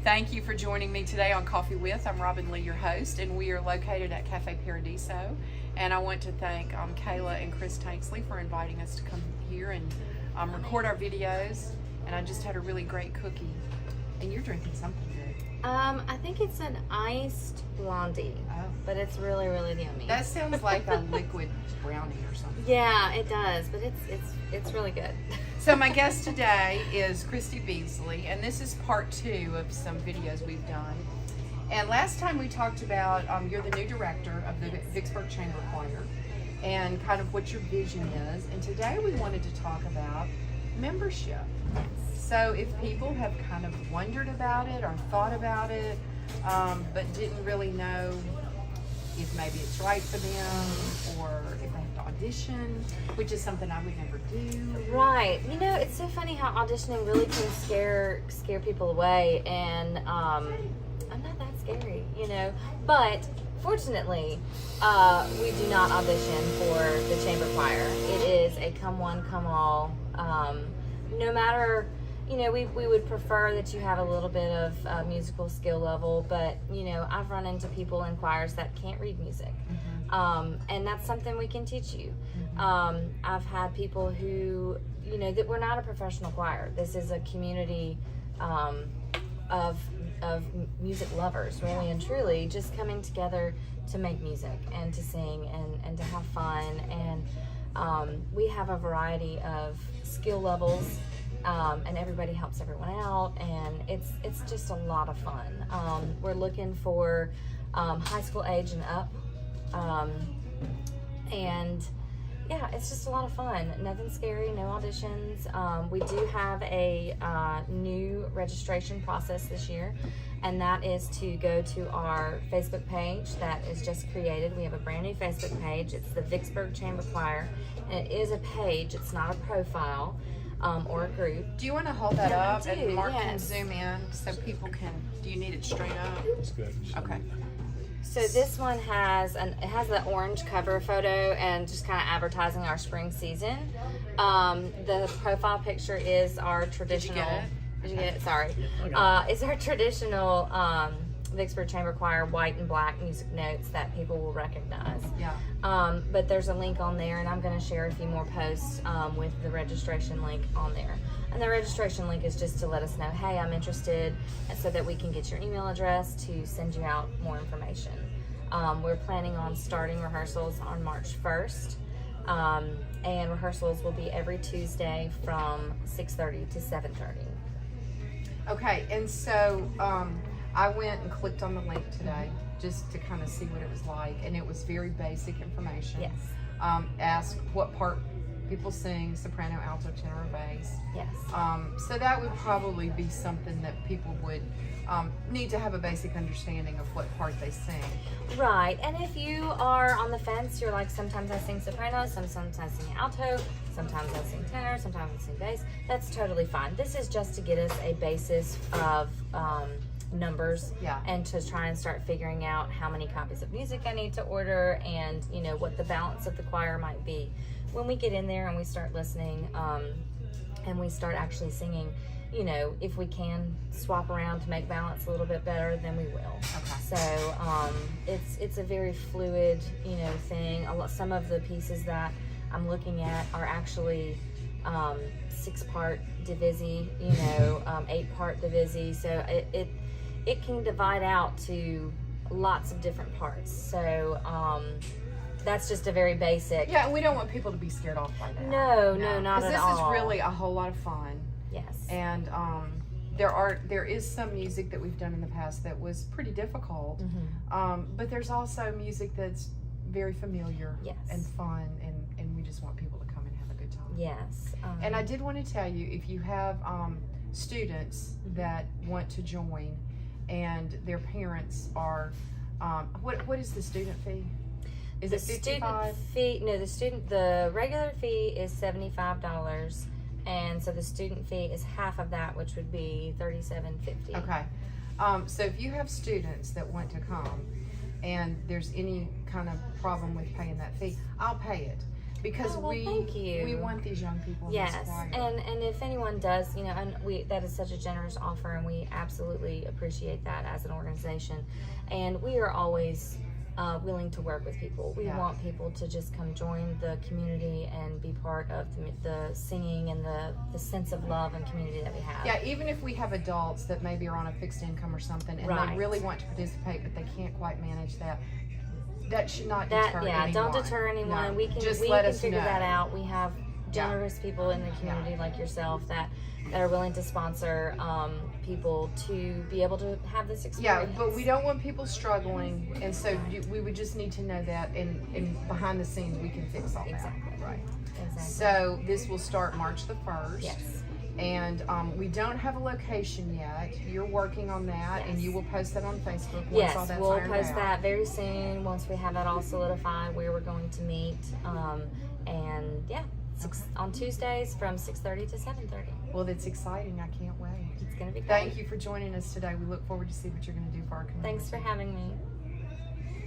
Thank you for joining me today on Coffee With. I'm Robin Lee, your host, and we are located at Cafe Paradiso. And I want to thank Kayla and Chris Tanksley for inviting us to come here and record our videos. And I just had a really great cookie. And you're drinking something good. I think it's an iced blondie, but it's really, really yummy. That sounds like a liquid brownie or something. Yeah, it does, but it's really good. So my guest today is Christie Beasley, and this is part 2 of some videos we've done. And last time we talked about you're the new director of the Vicksburg Chamber Choir and kind of what your vision is. And today we wanted to talk about membership. So if people have kind of wondered about it or thought about it, but didn't really know if maybe it's right for them or if they have to audition, which is something I would never do. Right. You know, it's so funny how auditioning really can scare people away, and I'm not that scary, you know. But fortunately, we do not audition for the chamber choir. It is a come one, come all. No matter, you know, we would prefer that you have a little bit of musical skill level, but, you know, I've run into people in choirs that can't read music. And that's something we can teach you. I've had people who, you know, that we're not a professional choir. This is a community of music lovers, really and truly, just coming together to make music and to sing and to have fun. And we have a variety of skill levels, and everybody helps everyone out, and it's just a lot of fun. We're looking for high school age and up, and yeah, it's just a lot of fun. Nothing scary, no auditions. We do have a new registration process this year, and that is to go to our Facebook page that is just created. We have a brand new Facebook page. It's the Vicksburg Chamber Choir, and it is a page. It's not a profile or a group. Do you want to hold that up and Mark can yes. zoom in so people can, do you need it straight up? That's good. Okay. So this one has it has the orange cover photo and just kind of advertising our spring season. The profile picture is our traditional. Did you get it? Sorry. It's our traditional Vicksburg Chamber Choir white and black music notes that people will recognize. Yeah. But there's a link on there, and I'm going to share a few more posts with the registration link on there. And the registration link is just to let us know, hey, I'm interested, and so that we can get your email address to send you out more information. We're planning on starting rehearsals on March 1st, and rehearsals will be every Tuesday from 6:30 to 7:30. Okay, and so I went and clicked on the link today just to kind of see what it was like, and it was very basic information. Yes. Ask what part people sing, soprano, alto, tenor, or bass. Yes. So that would probably be something that people would need to have a basic understanding of what part they sing. Right, and if you are on the fence, you're like, sometimes I sing soprano, sometimes I sing alto, sometimes I sing tenor, sometimes I sing bass, that's totally fine. This is just to get us a basis of numbers, and to try and start figuring out how many copies of music I need to order, and, you know, what the balance of the choir might be. When we get in there and we start listening, and we start actually singing, you know, if we can swap around to make balance a little bit better, then we will. Okay. So it's a very fluid, you know, thing. Some of the pieces that I'm looking at are actually 6-part divisi, you know, 8-part divisi. So it can divide out to lots of different parts. So that's just a very basic. Yeah, and we don't want people to be scared off by that. No, not at all. Because this is really a whole lot of fun. Yes. And there is some music that we've done in the past that was pretty difficult. But there's also music that's very familiar and fun, and we just want people to come and have a good time. Yes. And I did want to tell you, if you have students that want to join and their parents are, what is the student fee? Is it $55? The regular fee is $75, and so the student fee is half of that, which would be $37.50. Okay. So if you have students that want to come and there's any kind of problem with paying that fee, I'll pay it. because Oh, well, we thank you. we want these young people in Yes, this choir. and if anyone does, you know, and that is such a generous offer, and we absolutely appreciate that as an organization. And we are always willing to work with people. We Yeah. want people to just come join the community and be part of the singing and the sense of love and community that we have. Yeah, even if we have adults that maybe are on a fixed income or something, and they Right. really want to participate, but they can't quite manage that. That should not That deter yeah, anyone. don't deter anyone. No, We can just we let can us figure know. that out. We have generous people in the community Yeah. like yourself that are willing to sponsor people to be able to have this Yeah, experience. but we don't want people struggling, and so we would just need to know that, and behind the scenes we can fix all Exactly. that. Right. Exactly. So this will start March the 1st. Yes. And we don't have a location yet. You're working on that, and Yes. you will post that on Facebook once all Yes, that's we'll ironed post out. that very soon once we have that all solidified where we're going to meet. And yeah, on Tuesdays from 6:30 to 7:30. Well, that's exciting. I can't wait. It's gonna be great. Thank you for joining us today. We look forward to see what you're going to do for our community. Thanks for having me.